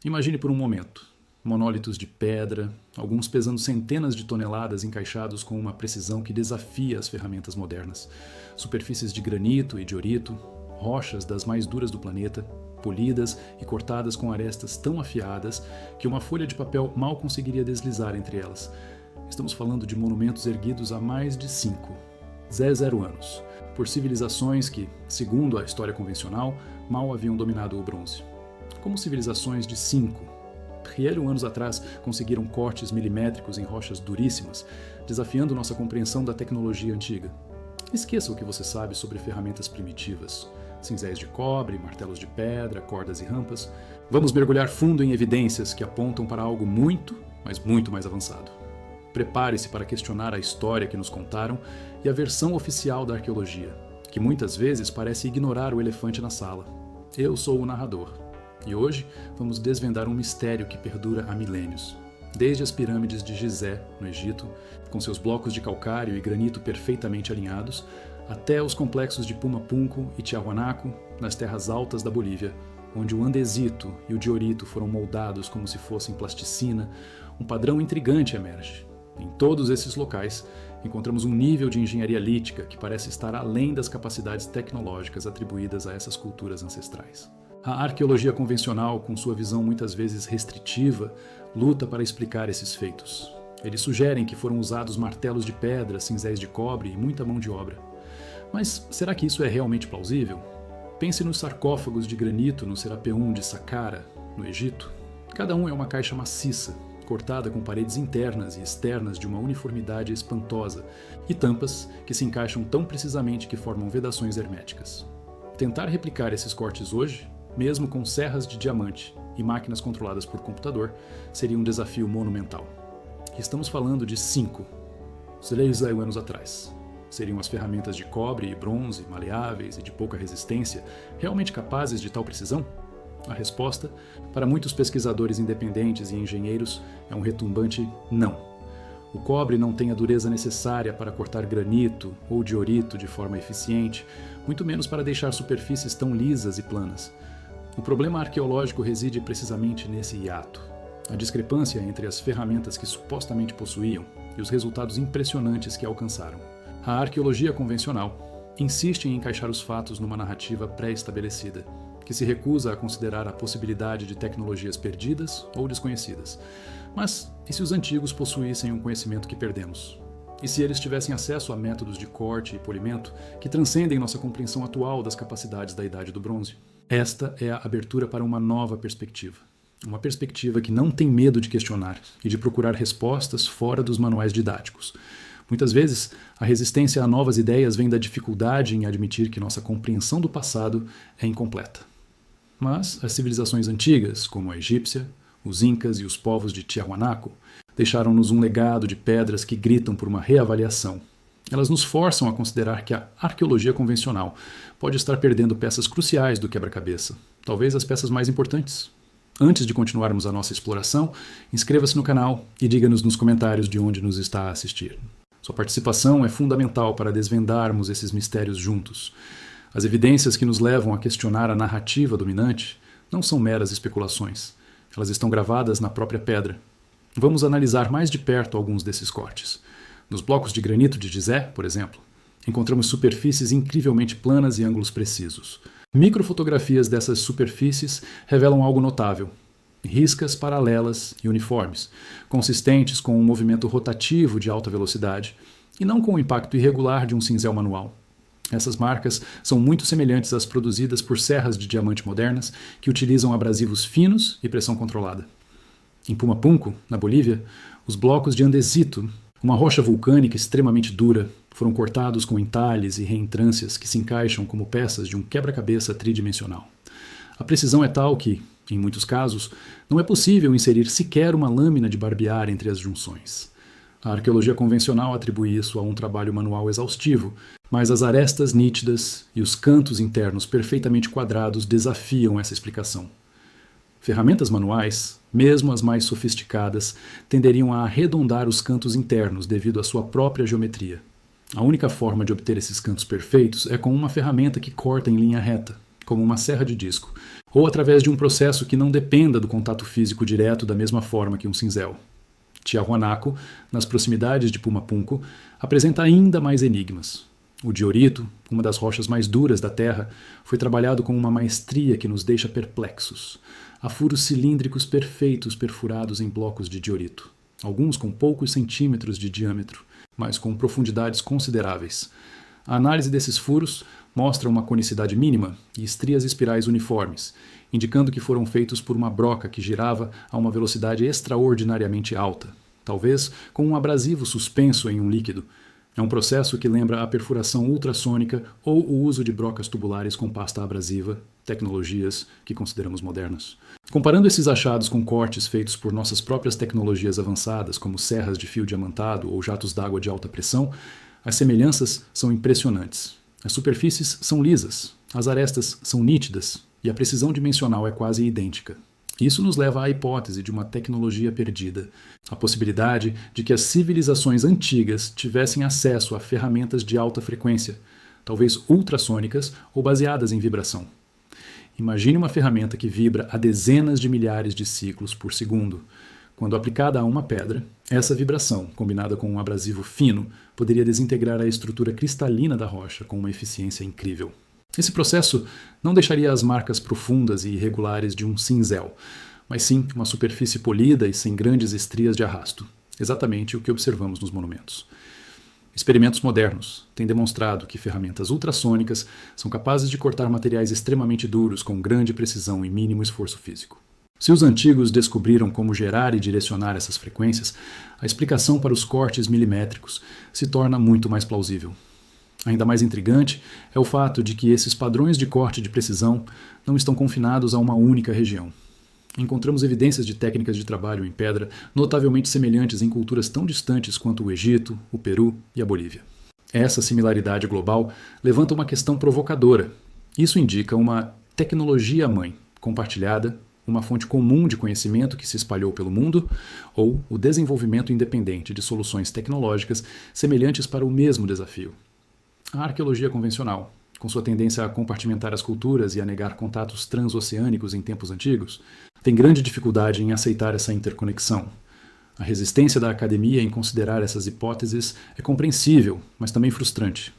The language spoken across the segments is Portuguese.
Imagine por um momento. Monólitos de pedra, alguns pesando centenas de toneladas encaixados com uma precisão que desafia as ferramentas modernas. Superfícies de granito e diorito, rochas das mais duras do planeta, polidas e cortadas com arestas tão afiadas que uma folha de papel mal conseguiria deslizar entre elas. Estamos falando de monumentos erguidos há mais de 0 anos, por civilizações que, segundo a história convencional, mal haviam dominado o bronze. Como civilizações de 5 anos atrás conseguiram cortes milimétricos em rochas duríssimas, desafiando nossa compreensão da tecnologia antiga. Esqueça o que você sabe sobre ferramentas primitivas. Cinzéis de cobre, martelos de pedra, cordas e rampas. Vamos mergulhar fundo em evidências que apontam para algo muito, mas muito mais avançado. Prepare-se para questionar a história que nos contaram e a versão oficial da arqueologia, que muitas vezes parece ignorar o elefante na sala. Eu sou o narrador. E hoje vamos desvendar um mistério que perdura há milênios. Desde as pirâmides de Gizé, no Egito, com seus blocos de calcário e granito perfeitamente alinhados, até os complexos de Pumapunku e Tiahuanaco, nas terras altas da Bolívia, onde o andesito e o diorito foram moldados como se fossem plasticina, um padrão intrigante emerge. Em todos esses locais, encontramos um nível de engenharia lítica que parece estar além das capacidades tecnológicas atribuídas a essas culturas ancestrais. A arqueologia convencional, com sua visão muitas vezes restritiva, luta para explicar esses feitos. Eles sugerem que foram usados martelos de pedra, cinzéis de cobre e muita mão de obra. Mas será que isso é realmente plausível? Pense nos sarcófagos de granito no Serapeum de Saqqara, no Egito. Cada um é uma caixa maciça, cortada com paredes internas e externas de uma uniformidade espantosa, e tampas que se encaixam tão precisamente que formam vedações herméticas. Tentar replicar esses cortes hoje, mesmo com serras de diamante e máquinas controladas por computador, seria um desafio monumental. Estamos falando de 6 anos atrás. Seriam as ferramentas de cobre e bronze, maleáveis e de pouca resistência, realmente capazes de tal precisão? A resposta, para muitos pesquisadores independentes e engenheiros, é um retumbante não. O cobre não tem a dureza necessária para cortar granito ou diorito de forma eficiente, muito menos para deixar superfícies tão lisas e planas. O problema arqueológico reside precisamente nesse hiato. A discrepância entre as ferramentas que supostamente possuíam e os resultados impressionantes que alcançaram. A arqueologia convencional insiste em encaixar os fatos numa narrativa pré-estabelecida, que se recusa a considerar a possibilidade de tecnologias perdidas ou desconhecidas. Mas e se os antigos possuíssem um conhecimento que perdemos? E se eles tivessem acesso a métodos de corte e polimento que transcendem nossa compreensão atual das capacidades da Idade do Bronze? Esta é a abertura para uma nova perspectiva. Uma perspectiva que não tem medo de questionar e de procurar respostas fora dos manuais didáticos. Muitas vezes, a resistência a novas ideias vem da dificuldade em admitir que nossa compreensão do passado é incompleta. Mas as civilizações antigas, como a egípcia, os incas e os povos de Tiahuanaco, deixaram-nos um legado de pedras que gritam por uma reavaliação. Elas nos forçam a considerar que a arqueologia convencional pode estar perdendo peças cruciais do quebra-cabeça, talvez as peças mais importantes. Antes de continuarmos a nossa exploração, inscreva-se no canal e diga-nos nos comentários de onde nos está a assistir. Sua participação é fundamental para desvendarmos esses mistérios juntos. As evidências que nos levam a questionar a narrativa dominante não são meras especulações. Elas estão gravadas na própria pedra. Vamos analisar mais de perto alguns desses cortes. Nos blocos de granito de Gizé, por exemplo, encontramos superfícies incrivelmente planas e ângulos precisos. Microfotografias dessas superfícies revelam algo notável. Riscas paralelas e uniformes, consistentes com um movimento rotativo de alta velocidade e não com o impacto irregular de um cinzel manual. Essas marcas são muito semelhantes às produzidas por serras de diamante modernas que utilizam abrasivos finos e pressão controlada. Em Pumapunku, na Bolívia, os blocos de andesito, uma rocha vulcânica extremamente dura, foram cortados com entalhes e reentrâncias que se encaixam como peças de um quebra-cabeça tridimensional. A precisão é tal que, em muitos casos, não é possível inserir sequer uma lâmina de barbear entre as junções. A arqueologia convencional atribui isso a um trabalho manual exaustivo, mas as arestas nítidas e os cantos internos perfeitamente quadrados desafiam essa explicação. Ferramentas manuais, mesmo as mais sofisticadas, tenderiam a arredondar os cantos internos devido à sua própria geometria. A única forma de obter esses cantos perfeitos é com uma ferramenta que corta em linha reta, como uma serra de disco, ou através de um processo que não dependa do contato físico direto da mesma forma que um cinzel. Tiahuanaco, nas proximidades de Pumapunku, apresenta ainda mais enigmas. O diorito, uma das rochas mais duras da Terra, foi trabalhado com uma maestria que nos deixa perplexos. Há furos cilíndricos perfeitos perfurados em blocos de diorito, alguns com poucos centímetros de diâmetro, mas com profundidades consideráveis. A análise desses furos mostra uma conicidade mínima e estrias espirais uniformes, indicando que foram feitos por uma broca que girava a uma velocidade extraordinariamente alta, talvez com um abrasivo suspenso em um líquido. É um processo que lembra a perfuração ultrassônica ou o uso de brocas tubulares com pasta abrasiva, tecnologias que consideramos modernas. Comparando esses achados com cortes feitos por nossas próprias tecnologias avançadas, como serras de fio diamantado ou jatos d'água de alta pressão, as semelhanças são impressionantes. As superfícies são lisas, as arestas são nítidas e a precisão dimensional é quase idêntica. Isso nos leva à hipótese de uma tecnologia perdida, a possibilidade de que as civilizações antigas tivessem acesso a ferramentas de alta frequência, talvez ultrassônicas ou baseadas em vibração. Imagine uma ferramenta que vibra a dezenas de milhares de ciclos por segundo. Quando aplicada a uma pedra, essa vibração, combinada com um abrasivo fino, poderia desintegrar a estrutura cristalina da rocha com uma eficiência incrível. Esse processo não deixaria as marcas profundas e irregulares de um cinzel, mas sim uma superfície polida e sem grandes estrias de arrasto, exatamente o que observamos nos monumentos. Experimentos modernos têm demonstrado que ferramentas ultrassônicas são capazes de cortar materiais extremamente duros com grande precisão e mínimo esforço físico. Se os antigos descobriram como gerar e direcionar essas frequências, a explicação para os cortes milimétricos se torna muito mais plausível. Ainda mais intrigante é o fato de que esses padrões de corte de precisão não estão confinados a uma única região. Encontramos evidências de técnicas de trabalho em pedra notavelmente semelhantes em culturas tão distantes quanto o Egito, o Peru e a Bolívia. Essa similaridade global levanta uma questão provocadora. Isso indica uma tecnologia-mãe compartilhada, uma fonte comum de conhecimento que se espalhou pelo mundo, ou o desenvolvimento independente de soluções tecnológicas semelhantes para o mesmo desafio. A arqueologia convencional, com sua tendência a compartimentar as culturas e a negar contatos transoceânicos em tempos antigos, tem grande dificuldade em aceitar essa interconexão. A resistência da academia em considerar essas hipóteses é compreensível, mas também frustrante.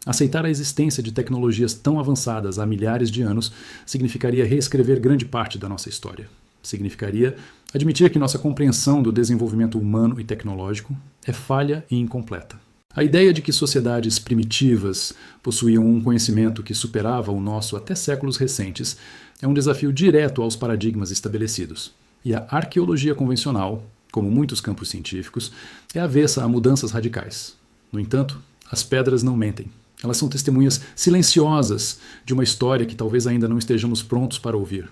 Aceitar a existência de tecnologias tão avançadas há milhares de anos significaria reescrever grande parte da nossa história. Significaria admitir que nossa compreensão do desenvolvimento humano e tecnológico é falha e incompleta. A ideia de que sociedades primitivas possuíam um conhecimento que superava o nosso até séculos recentes é um desafio direto aos paradigmas estabelecidos. E a arqueologia convencional, como muitos campos científicos, é avessa a mudanças radicais. No entanto, as pedras não mentem. Elas são testemunhas silenciosas de uma história que talvez ainda não estejamos prontos para ouvir.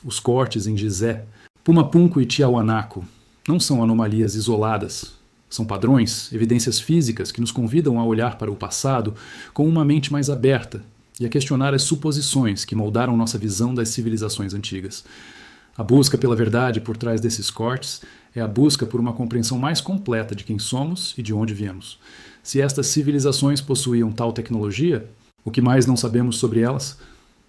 Os cortes em Gizé, Pumapunku e Tiahuanaco não são anomalias isoladas. São padrões, evidências físicas que nos convidam a olhar para o passado com uma mente mais aberta e a questionar as suposições que moldaram nossa visão das civilizações antigas. A busca pela verdade por trás desses cortes é a busca por uma compreensão mais completa de quem somos e de onde viemos. Se estas civilizações possuíam tal tecnologia, o que mais não sabemos sobre elas?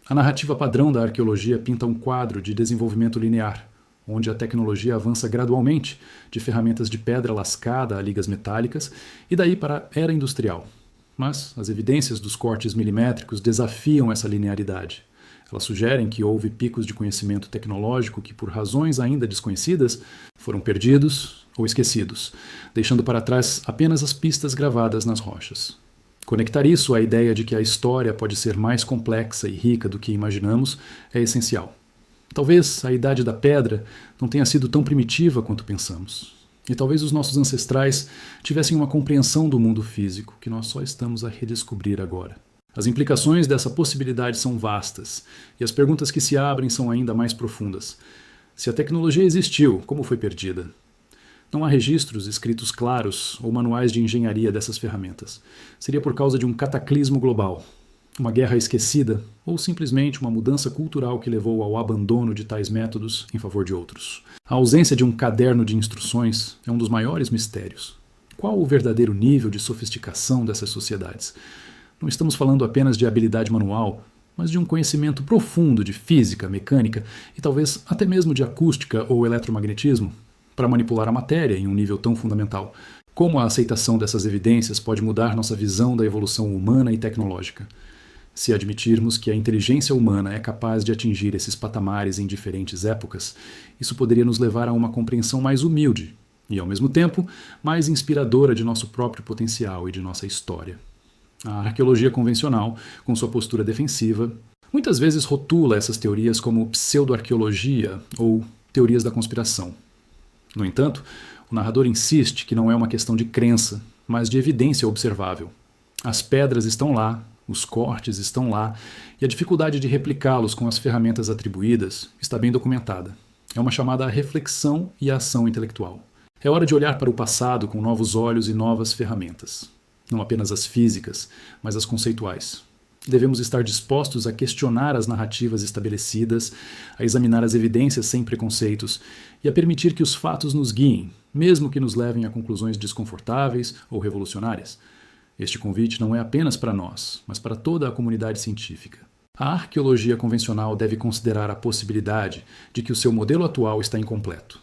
A narrativa padrão da arqueologia pinta um quadro de desenvolvimento linear, onde a tecnologia avança gradualmente, de ferramentas de pedra lascada a ligas metálicas, e daí para a era industrial. Mas as evidências dos cortes milimétricos desafiam essa linearidade. Elas sugerem que houve picos de conhecimento tecnológico que, por razões ainda desconhecidas, foram perdidos ou esquecidos, deixando para trás apenas as pistas gravadas nas rochas. Conectar isso à ideia de que a história pode ser mais complexa e rica do que imaginamos é essencial. Talvez a Idade da Pedra não tenha sido tão primitiva quanto pensamos. E talvez os nossos ancestrais tivessem uma compreensão do mundo físico que nós só estamos a redescobrir agora. As implicações dessa possibilidade são vastas, e as perguntas que se abrem são ainda mais profundas. Se a tecnologia existiu, como foi perdida? Não há registros escritos claros ou manuais de engenharia dessas ferramentas. Seria por causa de um cataclismo global, uma guerra esquecida ou simplesmente uma mudança cultural que levou ao abandono de tais métodos em favor de outros. A ausência de um caderno de instruções é um dos maiores mistérios. Qual o verdadeiro nível de sofisticação dessas sociedades? Não estamos falando apenas de habilidade manual, mas de um conhecimento profundo de física, mecânica e talvez até mesmo de acústica ou eletromagnetismo, para manipular a matéria em um nível tão fundamental. Como a aceitação dessas evidências pode mudar nossa visão da evolução humana e tecnológica? Se admitirmos que a inteligência humana é capaz de atingir esses patamares em diferentes épocas, isso poderia nos levar a uma compreensão mais humilde e, ao mesmo tempo, mais inspiradora de nosso próprio potencial e de nossa história. A arqueologia convencional, com sua postura defensiva, muitas vezes rotula essas teorias como pseudo-arqueologia ou teorias da conspiração. No entanto, o narrador insiste que não é uma questão de crença, mas de evidência observável. As pedras estão lá, os cortes estão lá, e a dificuldade de replicá-los com as ferramentas atribuídas está bem documentada. É uma chamada à reflexão e à ação intelectual. É hora de olhar para o passado com novos olhos e novas ferramentas. Não apenas as físicas, mas as conceituais. Devemos estar dispostos a questionar as narrativas estabelecidas, a examinar as evidências sem preconceitos e a permitir que os fatos nos guiem, mesmo que nos levem a conclusões desconfortáveis ou revolucionárias. Este convite não é apenas para nós, mas para toda a comunidade científica. A arqueologia convencional deve considerar a possibilidade de que o seu modelo atual está incompleto.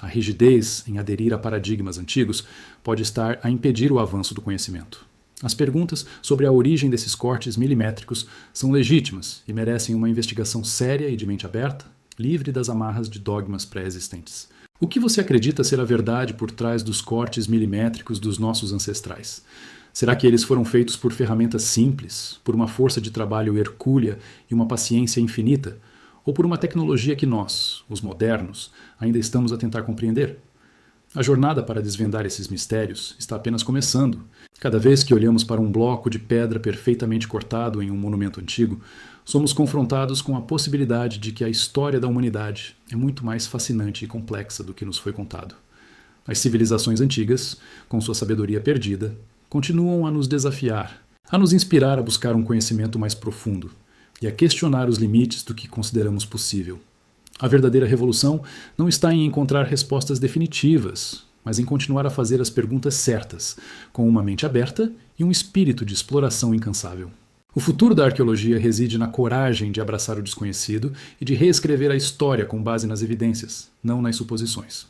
A rigidez em aderir a paradigmas antigos pode estar a impedir o avanço do conhecimento. As perguntas sobre a origem desses cortes milimétricos são legítimas e merecem uma investigação séria e de mente aberta, livre das amarras de dogmas pré-existentes. O que você acredita ser a verdade por trás dos cortes milimétricos dos nossos ancestrais? Será que eles foram feitos por ferramentas simples, por uma força de trabalho hercúlea e uma paciência infinita? Ou por uma tecnologia que nós, os modernos, ainda estamos a tentar compreender? A jornada para desvendar esses mistérios está apenas começando. Cada vez que olhamos para um bloco de pedra perfeitamente cortado em um monumento antigo, somos confrontados com a possibilidade de que a história da humanidade é muito mais fascinante e complexa do que nos foi contado. As civilizações antigas, com sua sabedoria perdida, continuam a nos desafiar, a nos inspirar a buscar um conhecimento mais profundo e a questionar os limites do que consideramos possível. A verdadeira revolução não está em encontrar respostas definitivas, mas em continuar a fazer as perguntas certas, com uma mente aberta e um espírito de exploração incansável. O futuro da arqueologia reside na coragem de abraçar o desconhecido e de reescrever a história com base nas evidências, não nas suposições.